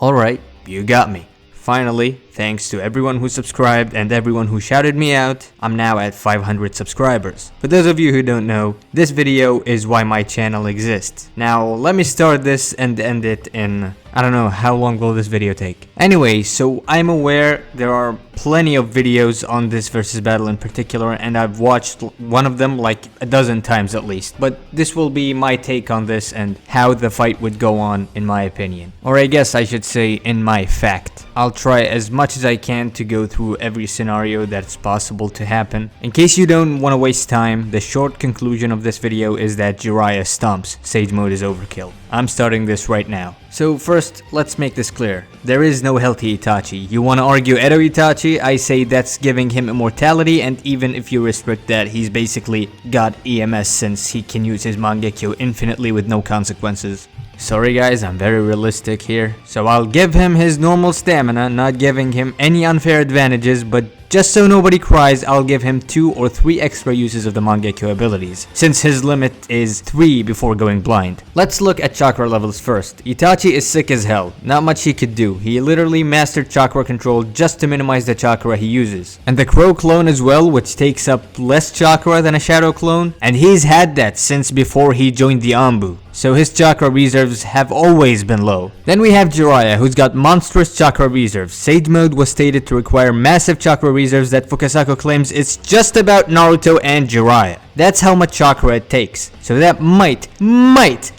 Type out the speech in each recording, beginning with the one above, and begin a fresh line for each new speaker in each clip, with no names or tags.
Alright, you got me. Finally, thanks to everyone who subscribed and everyone who shouted me out, I'm now at 500 subscribers. For those of you who don't know, this video is why my channel exists. Now, let me start this and end it in, I don't know, how long will this video take? Anyway, so I'm aware there are plenty of videos on this versus battle in particular, and I've watched one of them like a dozen times at least. But this will be my take on this and how the fight would go on in my opinion. Or I guess I should say in my fact. I'll try as much as I can to go through every scenario that's possible to happen. In case you don't want to waste time, the short conclusion of this video is that Jiraiya stomps. Sage mode is overkill. I'm starting this right now. So first, let's make this clear. There is no healthy Itachi. You want to argue Edo Itachi? I say that's giving him immortality, and even if you restrict that, he's basically got EMS since he can use his Mangekyo infinitely with no consequences. Sorry guys, I'm very realistic here. So I'll give him his normal stamina, not giving him any unfair advantages, but just so nobody cries, I'll give him 2 or 3 extra uses of the Mangekyo abilities, since his limit is 3 before going blind. Let's look at chakra levels first. Itachi is sick as hell. Not much he could do. He literally mastered chakra control just to minimize the chakra he uses. And the Crow clone as well, which takes up less chakra than a Shadow clone, and he's had that since before he joined the Anbu. So his chakra reserves have always been low. Then we have Jiraiya, who's got monstrous chakra reserves. Sage mode was stated to require massive chakra reserves that Fukasaku claims it's just about Naruto and Jiraiya. That's how much chakra it takes. So that might,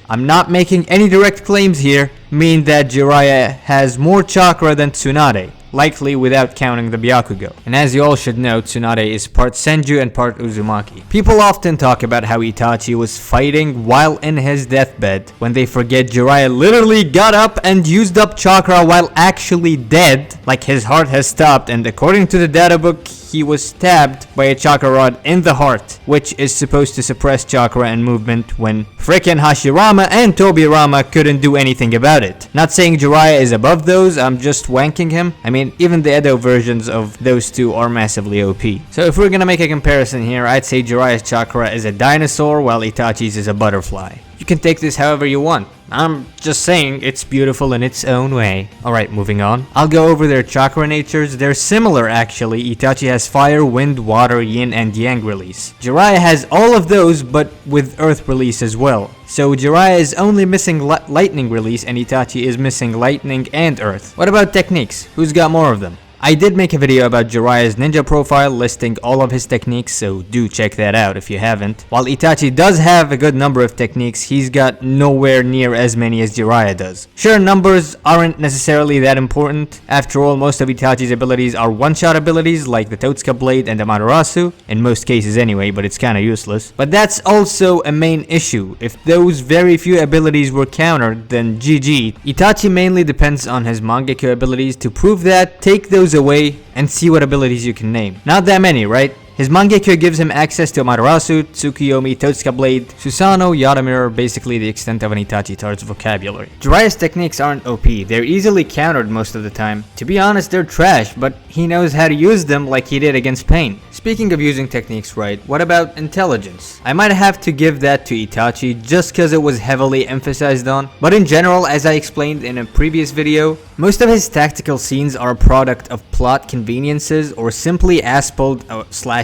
I'm not making any direct claims here, mean that Jiraiya has more chakra than Tsunade. Likely without counting the Byakugo. And as you all should know, Tsunade is part Senju and part Uzumaki. People often talk about how Itachi was fighting while in his deathbed, when they forget Jiraiya literally got up and used up chakra while actually dead, like his heart has stopped, and according to the data book, he was stabbed by a chakra rod in the heart, which is supposed to suppress chakra and movement when frickin' Hashirama and Tobirama couldn't do anything about it. Not saying Jiraiya is above those, I'm just wanking him. I mean, even the Edo versions of those two are massively OP. So if we're gonna make a comparison here, I'd say Jiraiya's chakra is a dinosaur while Itachi's is a butterfly. You can take this however you want. I'm just saying it's beautiful in its own way. Alright, moving on. I'll go over their chakra natures. They're similar actually. Itachi has fire, wind, water, yin, and yang release. Jiraiya has all of those but with earth release as well. So Jiraiya is only missing lightning release and Itachi is missing lightning and earth. What about techniques? Who's got more of them? I did make a video about Jiraiya's ninja profile listing all of his techniques, so do check that out if you haven't. While Itachi does have a good number of techniques, he's got nowhere near as many as Jiraiya does. Sure, numbers aren't necessarily that important. After all, most of Itachi's abilities are one-shot abilities like the Totsuka Blade and the Amaterasu, in most cases anyway, but it's kinda useless. But that's also a main issue. If those very few abilities were countered, then GG. Itachi mainly depends on his Mangekyo abilities. To prove that, take those away and see what abilities you can name. Not that many, right? His Mangekyo gives him access to Amaterasu, Tsukuyomi, Totsuka Blade, Susanoo, Yata mirror, basically the extent of an Itachi Tard's vocabulary. Jiraiya's techniques aren't OP, they're easily countered most of the time. To be honest, they're trash, but he knows how to use them like he did against Pain. Speaking of using techniques right, what about intelligence? I might have to give that to Itachi just cause it was heavily emphasized on, but in general, as I explained in a previous video, most of his tactical scenes are a product of plot conveniences or simply asspulled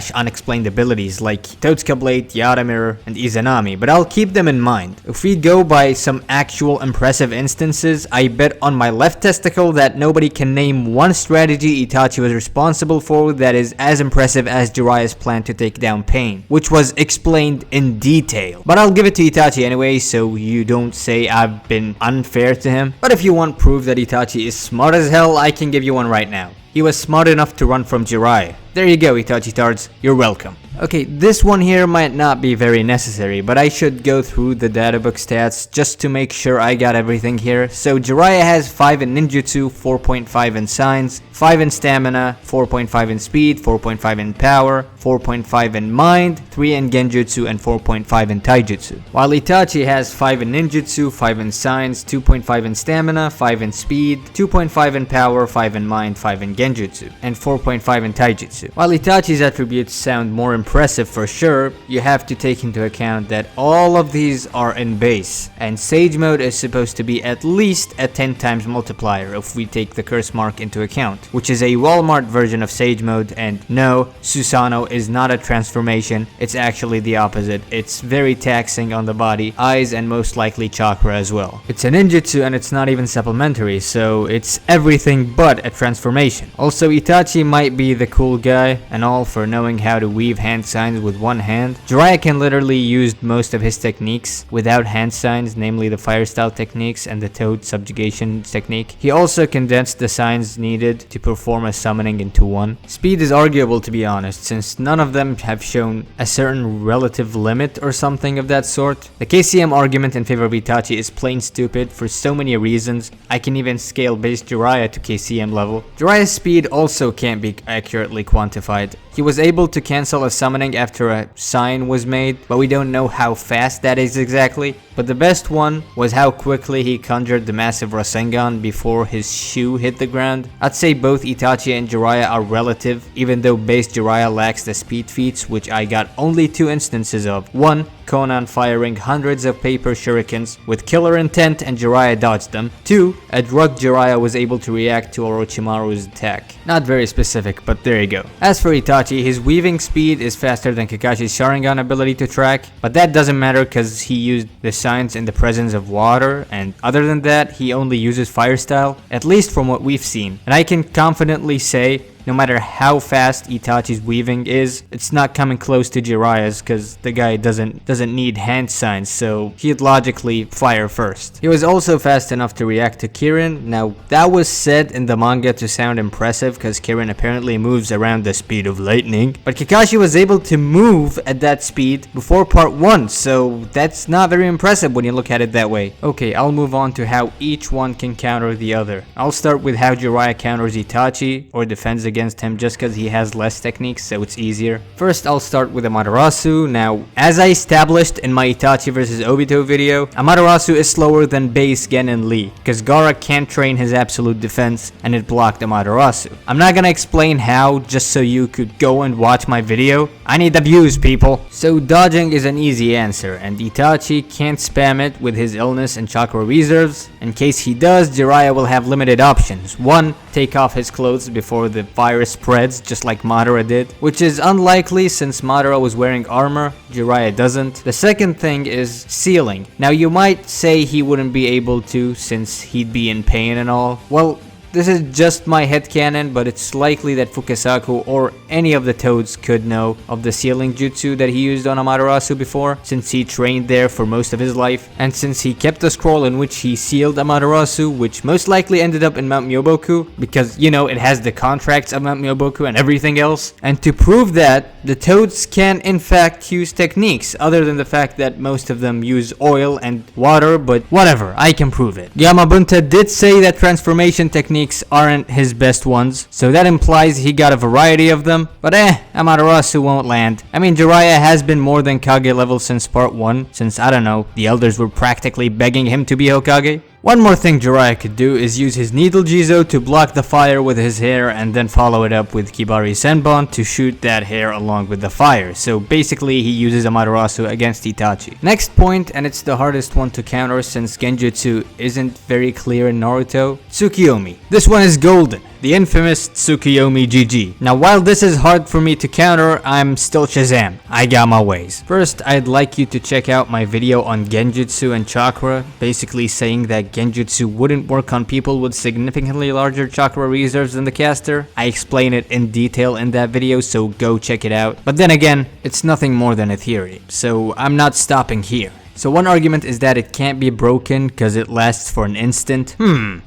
/ unexplained abilities like Totsuka Blade, Yata mirror, and Izanami, but I'll keep them in mind. If we go by some actual impressive instances, I bet on my left testicle that nobody can name one strategy Itachi was responsible for that is as impressive as Jiraiya's plan to take down Pain, which was explained in detail. But I'll give it to Itachi anyway, so you don't say I've been unfair to him. But if you want proof that Itachi is smart as hell, I can give you one right now. He was smart enough to run from Jiraiya. There you go, Itachi Tards. You're welcome. Okay, this one here might not be very necessary, but I should go through the databook stats just to make sure I got everything here. So Jiraiya has 5 in ninjutsu, 4.5 in signs, 5 in stamina, 4.5 in speed, 4.5 in power, 4.5 in mind, 3 in genjutsu, and 4.5 in taijutsu. While Itachi has 5 in ninjutsu, 5 in science, 2.5 in stamina, 5 in speed, 2.5 in power, 5 in mind, 5 in genjutsu, and 4.5 in taijutsu. While Itachi's attributes sound more impressive for sure, you have to take into account that all of these are in base, and Sage Mode is supposed to be at least a 10 times multiplier if we take the curse mark into account, which is a Walmart version of Sage Mode, and no, Susanoo is not a transformation, it's actually the opposite. It's very taxing on the body, eyes, and most likely chakra as well. It's a ninjutsu and it's not even supplementary, so it's everything but a transformation. Also, Itachi might be the cool guy and all for knowing how to weave hand signs with one hand. Jiraiya can literally use most of his techniques without hand signs, namely the fire style techniques and the toad subjugation technique. He also condensed the signs needed to perform a summoning into one. Speed is arguable, to be honest, since none of them have shown a certain relative limit or something of that sort. The KCM argument in favor of Itachi is plain stupid for so many reasons. I can even scale base Jiraiya to KCM level. Jiraiya's speed also can't be accurately quantified. He was able to cancel a summoning after a sign was made, but we don't know how fast that is exactly. But the best one was how quickly he conjured the massive Rasengan before his shoe hit the ground. I'd say both Itachi and Jiraiya are relative, even though base Jiraiya lacks the speed feats, which I got only 2 instances of. One, Conan firing hundreds of paper shurikens with killer intent and Jiraiya dodged them. 2, a drug Jiraiya was able to react to Orochimaru's attack. Not very specific, but there you go. As for Itachi, his weaving speed is faster than Kakashi's Sharingan ability to track, but that doesn't matter because he used the signs in the presence of water, and other than that, he only uses fire style, at least from what we've seen. And I can confidently say, no matter how fast Itachi's weaving is, it's not coming close to Jiraiya's because the guy doesn't need hand signs, so he'd logically fire first. He was also fast enough to react to Kirin. Now, that was said in the manga to sound impressive because Kirin apparently moves around the speed of lightning, but Kakashi was able to move at that speed before part 1, so that's not very impressive when you look at it that way. Okay, I'll move on to how each one can counter the other. I'll start with how Jiraiya counters Itachi or defends against him just because he has less techniques, so it's easier. First, I'll start with Amaterasu. Now, as I established in my Itachi vs Obito video, Amaterasu is slower than base Gen and Lee, because Gaara can't train his absolute defense, and it blocked Amaterasu. I'm not gonna explain how, just so you could go and watch my video. I need the views, people. So dodging is an easy answer, and Itachi can't spam it with his illness and chakra reserves. In case he does, Jiraiya will have limited options. 1, take off his clothes before the virus spreads, just like Madara did, which is unlikely since Madara was wearing armor, Jiraiya doesn't. The second thing is sealing. Now you might say he wouldn't be able to since he'd be in pain and all. Well, this is just my headcanon, but it's likely that Fukasaku or any of the toads could know of the sealing jutsu that he used on Amaterasu before, since he trained there for most of his life, and since he kept a scroll in which he sealed Amaterasu, which most likely ended up in Mount Myoboku, because, you know, it has the contracts of Mount Myoboku and everything else. And to prove that, the toads can in fact use techniques, other than the fact that most of them use oil and water, but whatever, I can prove it. Yamabunta did say that transformation techniques aren't his best ones, so that implies he got a variety of them, but Amaterasu won't land. I mean, Jiraiya has been more than Kage level since part 1, since, I don't know, the elders were practically begging him to be Hokage. One more thing Jiraiya could do is use his Needle Jizo to block the fire with his hair and then follow it up with Kibari Senbon to shoot that hair along with the fire. So basically he uses Amaterasu against Itachi. Next point, and it's the hardest one to counter since Genjutsu isn't very clear in Naruto, Tsukuyomi. This one is golden. The infamous Tsukuyomi GG. Now while this is hard for me to counter, I'm still Shazam. I got my ways. First, I'd like you to check out my video on Genjutsu and Chakra, basically saying that Genjutsu wouldn't work on people with significantly larger chakra reserves than the caster. I explain it in detail in that video, so go check it out. But then again, it's nothing more than a theory, so I'm not stopping here. So one argument is that it can't be broken because it lasts for an instant.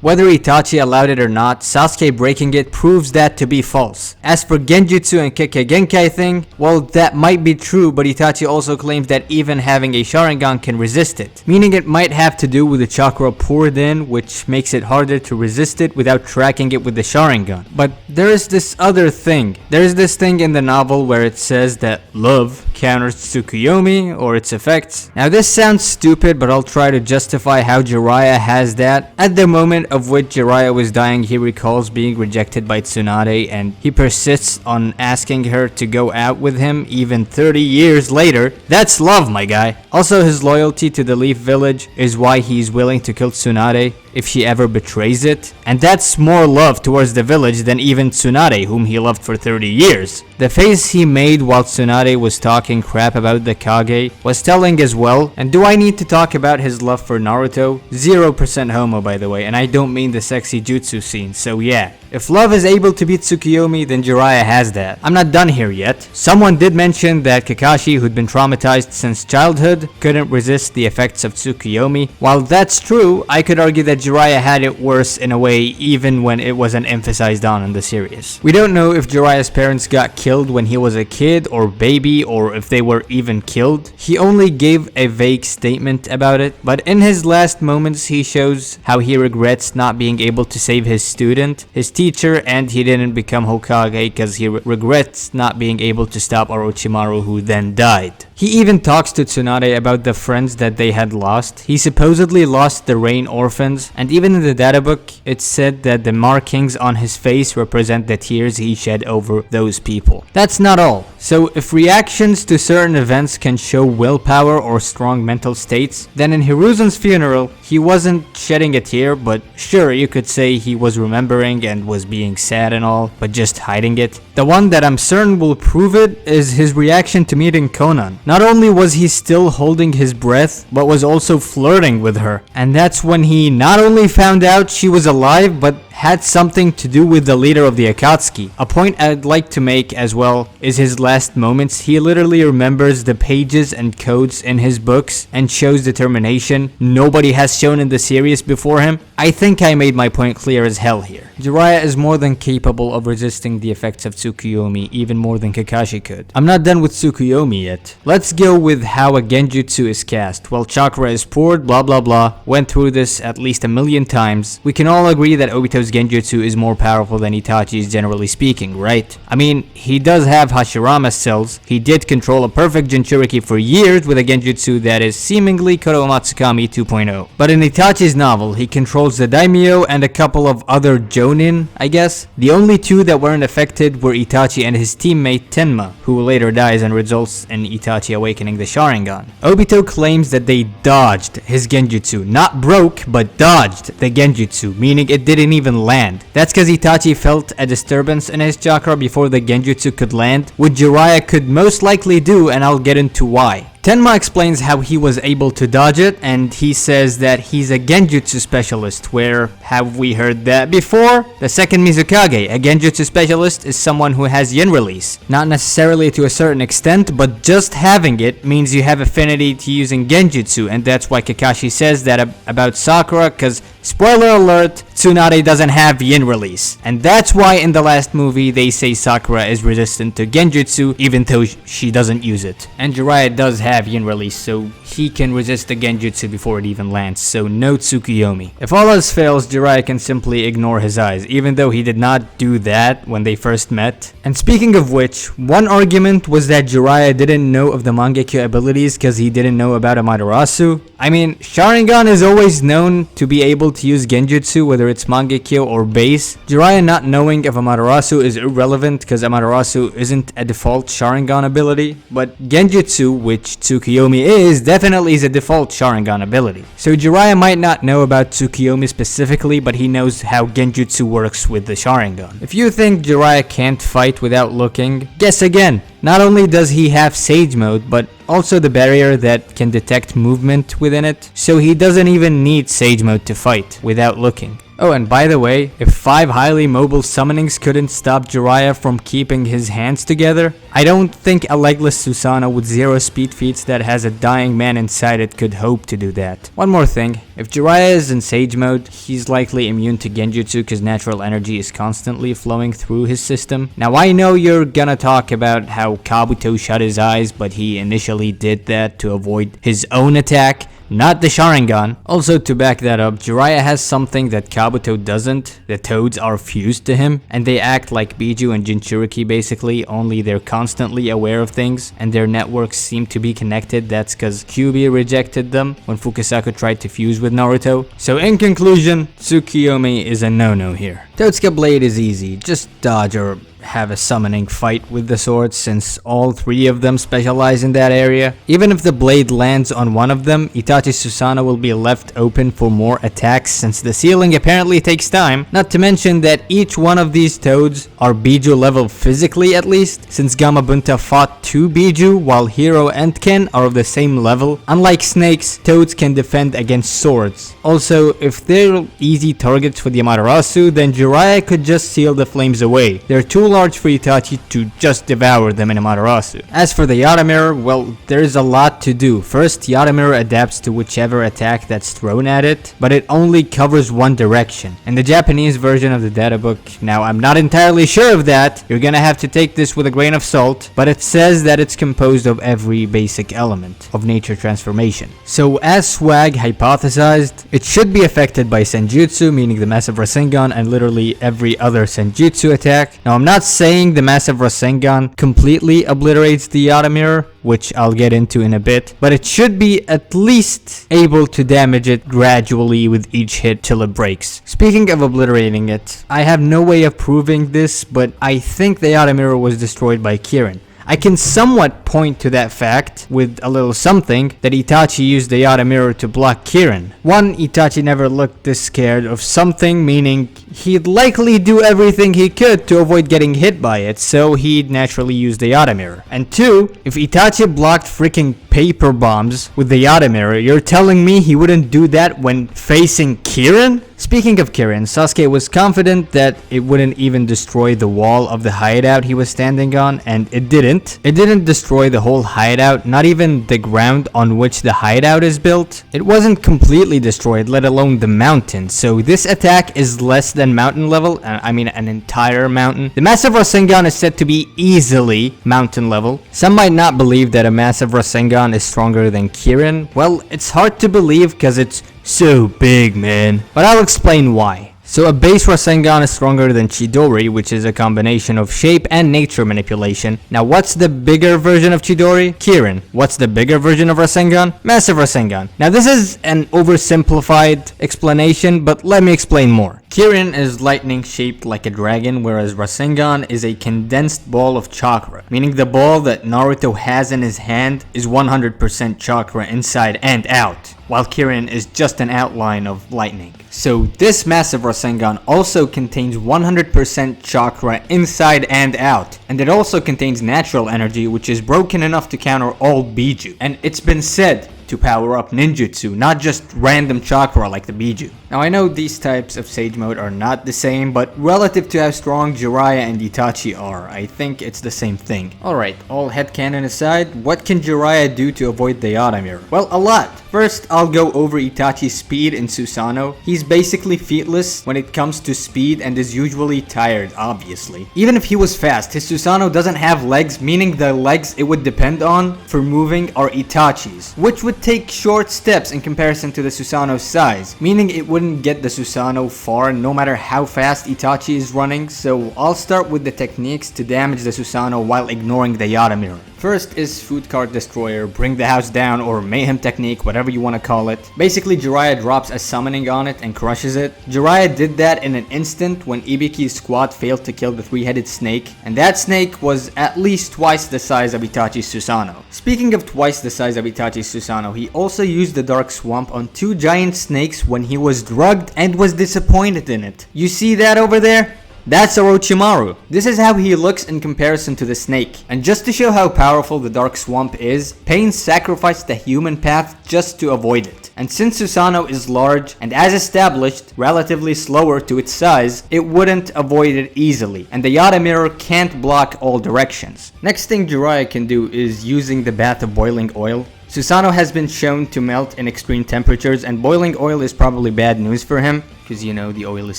Whether Itachi allowed it or not, Sasuke breaking it proves that to be false. As for Genjutsu and Kekkei Genkai thing, well, that might be true, but Itachi also claims that even having a Sharingan can resist it, meaning it might have to do with the chakra poured in, which makes it harder to resist it without tracking it with the Sharingan. But there is this other thing. There is this thing in the novel where it says that love counters Tsukuyomi or its effects. Now this sounds stupid, but I'll try to justify how Jiraiya has that. At the moment of which Jiraiya was dying, he recalls being rejected by Tsunade, and he persists on asking her to go out with him even 30 years later. That's love, my guy. Also, his loyalty to the Leaf Village is why he's willing to kill Tsunade if she ever betrays it, and that's more love towards the village than even Tsunade, whom he loved for 30 years. The face he made while Tsunade was talking crap about the Kage was telling as well. And do I need to talk about his love for Naruto? 0% homo, by the way, and I don't mean the sexy jutsu scene, so yeah. If love is able to beat Tsukuyomi, then Jiraiya has that. I'm not done here yet. Someone did mention that Kakashi, who'd been traumatized since childhood, couldn't resist the effects of Tsukuyomi. While that's true, I could argue that Jiraiya had it worse in a way, even when it wasn't emphasized on in the series. We don't know if Jiraiya's parents got killed when he was a kid or baby, or if they were even killed. He only gave a vague statement about it, but in his last moments he shows how he regrets not being able to save his student, his teacher, and he didn't become Hokage because he regrets not being able to stop Orochimaru, who then died. He even talks to Tsunade about the friends that they had lost. He supposedly lost the Rain Orphans, and even in the data book, it's said that the markings on his face represent the tears he shed over those people. That's not all. So if reactions to certain events can show willpower or strong mental states, then in Hiruzen's funeral, he wasn't shedding a tear, but sure, you could say he was remembering and was being sad and all, but just hiding it. The one that I'm certain will prove it is his reaction to meeting Konan. Not only was he still holding his breath, but was also flirting with her. And that's when he not only found out she was alive, but had something to do with the leader of the Akatsuki. A point I'd like to make as well is his last moments. He literally remembers the pages and codes in his books and shows determination nobody has shown in the series before him. I think I made my point clear as hell here. Jiraiya is more than capable of resisting the effects of Tsukuyomi, even more than Kakashi could. I'm not done with Tsukuyomi yet. Let's go with how a Genjutsu is cast. Well, chakra is poured, blah blah blah. Went through this at least a million times. We can all agree that Obito's Genjutsu is more powerful than Itachi's, generally speaking, right? I mean, he does have Hashirama cells. He did control a perfect Jinchuriki for years with a Genjutsu that is seemingly Kodomatsukami 2.0. But in Itachi's novel, he controls the Daimyo and a couple of other Jonin, I guess. The only two that weren't affected were Itachi and his teammate Tenma, who later dies and results in Itachi awakening the Sharingan. Obito claims that they dodged his Genjutsu, not broke, but dodged the Genjutsu, meaning it didn't even land. That's because Itachi felt a disturbance in his chakra before the Genjutsu could land, which Jiraiya could most likely do, and I'll get into why. Tenma explains how he was able to dodge it, and he says that he's a Genjutsu specialist, where, have we heard that before? The second Mizukage, a Genjutsu specialist, is someone who has yin release. Not necessarily to a certain extent, but just having it means you have affinity to using Genjutsu, and that's why Kakashi says that about Sakura, cause spoiler alert, Tsunade doesn't have yin release. And that's why in the last movie they say Sakura is resistant to Genjutsu even though she doesn't use it. And Jiraiya does have yin release, so he can resist the Genjutsu before it even lands, so no Tsukuyomi. If all else fails, Jiraiya can simply ignore his eyes, even though he did not do that when they first met. And speaking of which, one argument was that Jiraiya didn't know of the Mangekyo abilities because he didn't know about Amaterasu. I mean, Sharingan is always known to be able to use Genjutsu, whether it's Mangekyo or base. Jiraiya not knowing of Amaterasu is irrelevant because Amaterasu isn't a default Sharingan ability, but Genjutsu, which Tsukuyomi is, definitely is a default Sharingan ability. So Jiraiya might not know about Tsukuyomi specifically, but he knows how Genjutsu works with the Sharingan. If you think Jiraiya can't fight without looking, guess again. Not only does he have Sage Mode, but also the barrier that can detect movement within it, so he doesn't even need Sage Mode to fight without looking. Oh, and by the way, if 5 highly mobile summonings couldn't stop Jiraiya from keeping his hands together, I don't think a legless Susanoo with 0 speed feats that has a dying man inside it could hope to do that. One more thing, if Jiraiya is in Sage mode, he's likely immune to Genjutsu because natural energy is constantly flowing through his system. Now I know you're gonna talk about how Kabuto shut his eyes, but he initially did that to avoid his own attack, not the Sharingan. Also, to back that up, Jiraiya has something that Kabuto doesn't. The toads are fused to him, and they act like Biju and Jinchuriki basically, only they're constantly aware of things, and their networks seem to be connected. That's cause Kyuubi rejected them when Fukasaku tried to fuse with Naruto. So in conclusion, Tsukuyomi is a no-no here. Totsuka Blade is easy, just dodge or have a summoning fight with the sword since all 3 of them specialize in that area. Even if the blade lands on one of them, Itachi's Susanoo will be left open for more attacks since the sealing apparently takes time. Not to mention that each one of these toads are Biju level physically at least, since Gamabunta fought 2 Biju while Hiro and Ken are of the same level. Unlike snakes, toads can defend against swords. Also, if they're easy targets for the Amaterasu, then Jiraiya could just seal the flames away. They're too large for Itachi to just devour them in Amaterasu. As for the Yata mirror, well, there's a lot to do. First, Yata mirror adapts to whichever attack that's thrown at it, but it only covers one direction. In the Japanese version of the data book, now I'm not entirely sure of that, you're gonna have to take this with a grain of salt, but it says that it's composed of every basic element of nature transformation. So as Swag hypothesized, it should be affected by Senjutsu, meaning the Massive Rasengan and literally every other Senjutsu attack. Now I'm not saying the Massive Rasengan completely obliterates the Yata mirror, which I'll get into in a bit, but it should be at least able to damage it gradually with each hit till it breaks. Speaking of obliterating it, I have no way of proving this, but I think the Yata mirror was destroyed by Kirin. I can somewhat point to that fact with a little something that Itachi used the Yata mirror to block Kirin. One, Itachi never looked this scared of something, meaning he'd likely do everything he could to avoid getting hit by it, so he'd naturally use the Yata mirror. And 2, if Itachi blocked freaking paper bombs with the Yata mirror, you're telling me he wouldn't do that when facing Kirin? Speaking of Kirin, Sasuke was confident that it wouldn't even destroy the wall of the hideout he was standing on, and it didn't. It didn't destroy the whole hideout, not even the ground on which the hideout is built. It wasn't completely destroyed, let alone the mountain, so this attack is less than mountain level, I mean an entire mountain. The Massive Rasengan is said to be easily mountain level. Some might not believe that a Massive Rasengan is stronger than Kirin. Well, it's hard to believe because it's so big, man. But I'll explain why. So a base Rasengan is stronger than Chidori, which is a combination of shape and nature manipulation. Now what's the bigger version of Chidori? Kirin. What's the bigger version of Rasengan? Massive Rasengan. Now this is an oversimplified explanation, but let me explain more. Kirin is lightning shaped like a dragon, whereas Rasengan is a condensed ball of chakra, meaning the ball that Naruto has in his hand is 100% chakra inside and out, while Kirin is just an outline of lightning. So this Massive Rasengan also contains 100% chakra inside and out, and it also contains natural energy, which is broken enough to counter all Biju, and it's been said to power up ninjutsu, not just random chakra like the Biju. Now I know these types of Sage Mode are not the same, but relative to how strong Jiraiya and Itachi are, I think it's the same thing. Alright, all headcanon aside, what can Jiraiya do to avoid the Yata mirror? Well, a lot. First, I'll go over Itachi's speed in Susanoo. He's basically featless when it comes to speed and is usually tired, obviously. Even if he was fast, his Susanoo doesn't have legs, meaning the legs it would depend on for moving are Itachi's, which would take short steps in comparison to the Susanoo's size, meaning it wouldn't get the Susanoo far no matter how fast Itachi is running. So I'll start with the techniques to damage the Susanoo while ignoring the Yata mirror. First is Food Cart Destroyer, Bring the House Down, or Mayhem Technique, whatever you want to call it. Basically, Jiraiya drops a summoning on it and crushes it. Jiraiya did that in an instant when Ibiki's squad failed to kill the 3-headed snake, and that snake was at least twice the size of Itachi's Susanoo. Speaking of twice the size of Itachi's Susanoo, he also used the Dark Swamp on 2 giant snakes when he was drugged and was disappointed in it. You see that over there? That's Orochimaru. This is how he looks in comparison to the snake. And just to show how powerful the Dark Swamp is, Pain sacrificed the human path just to avoid it. And since Susanoo is large and as established, relatively slower to its size, it wouldn't avoid it easily, and the Yata mirror can't block all directions. Next thing Jiraiya can do is using the bath of boiling oil. Susanoo has been shown to melt in extreme temperatures, and boiling oil is probably bad news for him, because you know the oil is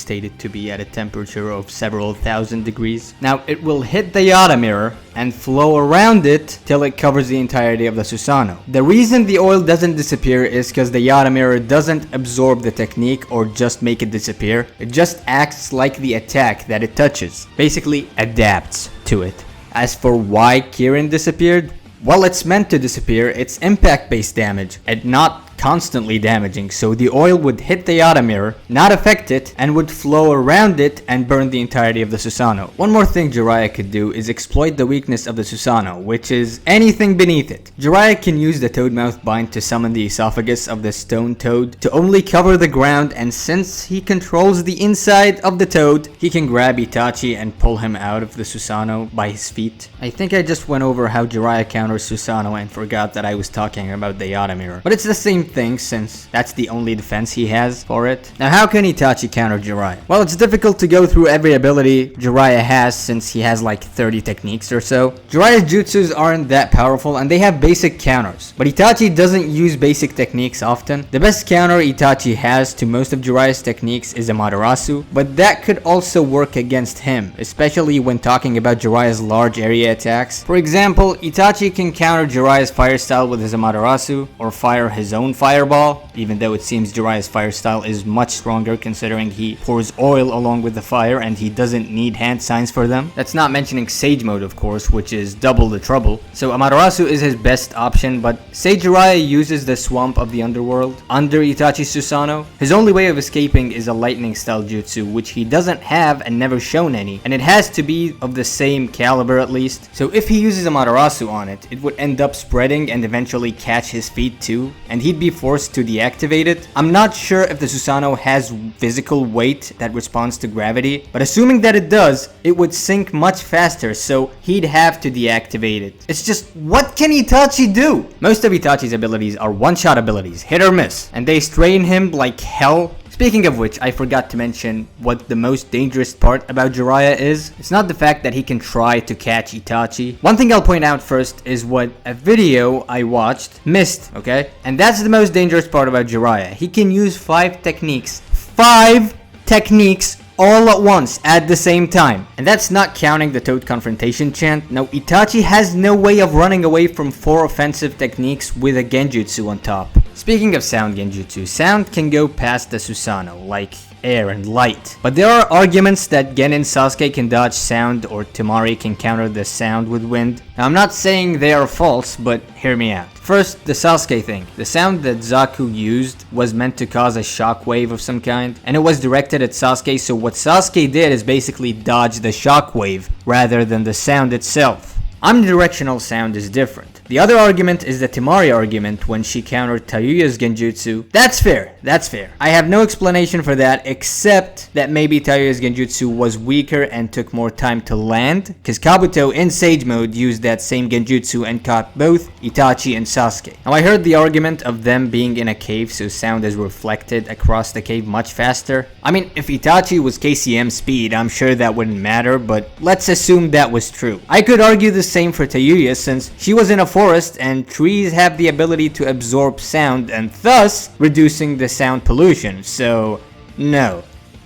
stated to be at a temperature of several thousand degrees. Now it will hit the Yata mirror and flow around it till it covers the entirety of the Susanoo. The reason the oil doesn't disappear is because the Yata mirror doesn't absorb the technique or just make it disappear. It just acts like the attack that it touches, basically adapts to it. As for why Kirin disappeared, well, it's meant to disappear. It's impact-based damage and not constantly damaging, so the oil would hit the Yata mirror, not affect it, and would flow around it and burn the entirety of the Susanoo. One more thing Jiraiya could do is exploit the weakness of the Susanoo, which is anything beneath it. Jiraiya can use the Toadmouth Bind to summon the esophagus of the stone toad to only cover the ground, and since he controls the inside of the toad, he can grab Itachi and pull him out of the Susanoo by his feet. I think I just went over how Jiraiya counters Susanoo and forgot that I was talking about the Yata mirror, but it's the same thing since that's the only defense he has for it. Now how can Itachi counter Jiraiya? Well, it's difficult to go through every ability Jiraiya has since he has like 30 techniques or so. Jiraiya's jutsus aren't that powerful and they have basic counters, but Itachi doesn't use basic techniques often. The best counter Itachi has to most of Jiraiya's techniques is Amaterasu, but that could also work against him, especially when talking about Jiraiya's large area attacks. For example, Itachi can counter Jiraiya's fire style with his Amaterasu, or fire his own fireball, even though it seems Jiraiya's fire style is much stronger considering he pours oil along with the fire and he doesn't need hand signs for them. That's not mentioning Sage Mode, of course, which is double the trouble. So Amaterasu is his best option, but say Jiraiya uses the Swamp of the Underworld under Itachi's Susanoo, his only way of escaping is a lightning style jutsu, which he doesn't have and never shown any, and it has to be of the same caliber at least. So if he uses Amaterasu on it, it would end up spreading and eventually catch his feet too, and he'd be forced to deactivate it. I'm not sure if the Susanoo has physical weight that responds to gravity, but assuming that it does, it would sink much faster, so he'd have to deactivate it. It's just, what can Itachi do? Most of Itachi's abilities are one-shot abilities, hit or miss, and they strain him like hell. Speaking of which, I forgot to mention what the most dangerous part about Jiraiya is. It's not the fact that he can try to catch Itachi. One thing I'll point out first is what a video I watched missed, okay? And that's the most dangerous part about Jiraiya. He can use 5 techniques. 5 techniques all at once at the same time. And that's not counting the Toad Confrontation chant. Now, Itachi has no way of running away from 4 offensive techniques with a Genjutsu on top. Speaking of sound Genjutsu, sound can go past the Susanoo, like air and light. But there are arguments that Gen and Sasuke can dodge sound or Temari can counter the sound with wind. Now, I'm not saying they are false, but hear me out. First, the Sasuke thing. The sound that Zaku used was meant to cause a shockwave of some kind, and it was directed at Sasuke, so what Sasuke did is basically dodge the shockwave rather than the sound itself. Omnidirectional sound is different. The other argument is the Temari argument when she countered Tayuya's Genjutsu. That's fair, that's fair. I have no explanation for that except that maybe Tayuya's Genjutsu was weaker and took more time to land, because Kabuto in Sage Mode used that same Genjutsu and caught both Itachi and Sasuke. Now I heard the argument of them being in a cave so sound is reflected across the cave much faster. I mean, if Itachi was KCM speed, I'm sure that wouldn't matter, but let's assume that was true. I could argue the same for Tayuya since she was in a forest and trees have the ability to absorb sound and thus reducing the sound pollution, so no.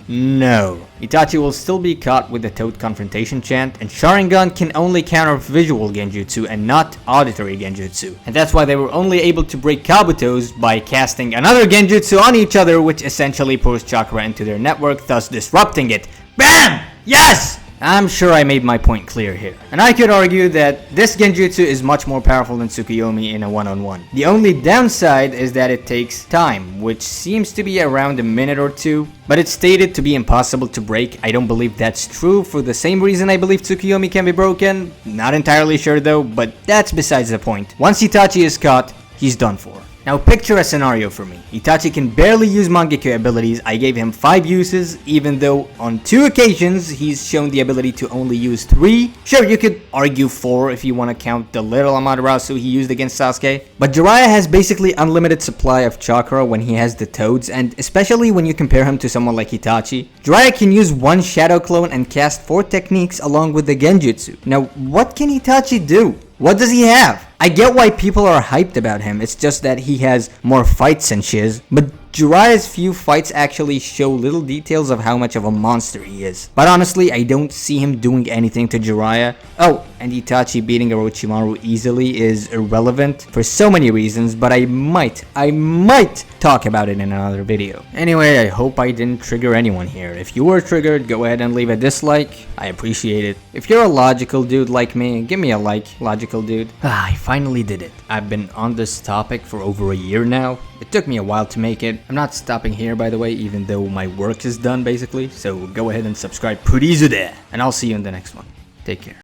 Itachi will still be caught with the Toad Confrontation chant, and Sharingan can only counter visual Genjutsu and not auditory Genjutsu. And that's why they were only able to break Kabuto's by casting another Genjutsu on each other, which essentially pours chakra into their network, thus disrupting it. BAM! Yes! I'm sure I made my point clear here. And I could argue that this Genjutsu is much more powerful than Tsukuyomi in a one-on-one. The only downside is that it takes time, which seems to be around a minute or 2. But it's stated to be impossible to break. I don't believe that's true for the same reason I believe Tsukuyomi can be broken. Not entirely sure though, but that's besides the point. Once Itachi is caught, he's done for. Now picture a scenario for me. Itachi can barely use Mangekyo abilities. I gave him 5 uses, even though on 2 occasions he's shown the ability to only use 3. Sure, you could argue 4 if you want to count the little Amaterasu he used against Sasuke. But Jiraiya has basically unlimited supply of chakra when he has the toads, and especially when you compare him to someone like Itachi. Jiraiya can use 1 shadow clone and cast 4 techniques along with the genjutsu. Now what can Itachi do? What does he have? I get why people are hyped about him, it's just that he has more fights and shiz, but Jiraiya's few fights actually show little details of how much of a monster he is. But honestly, I don't see him doing anything to Jiraiya. Oh, and Itachi beating Orochimaru easily is irrelevant for so many reasons, but I might talk about it in another video. Anyway, I hope I didn't trigger anyone here. If you were triggered, go ahead and leave a dislike. I appreciate it. If you're a logical dude like me, give me a like, logical dude. I finally did it. I've been on this topic for over a year now. It took me a while to make it. I'm not stopping here, by the way, even though my work is done basically. So go ahead and subscribe, please, there. And I'll see you in the next one. Take care.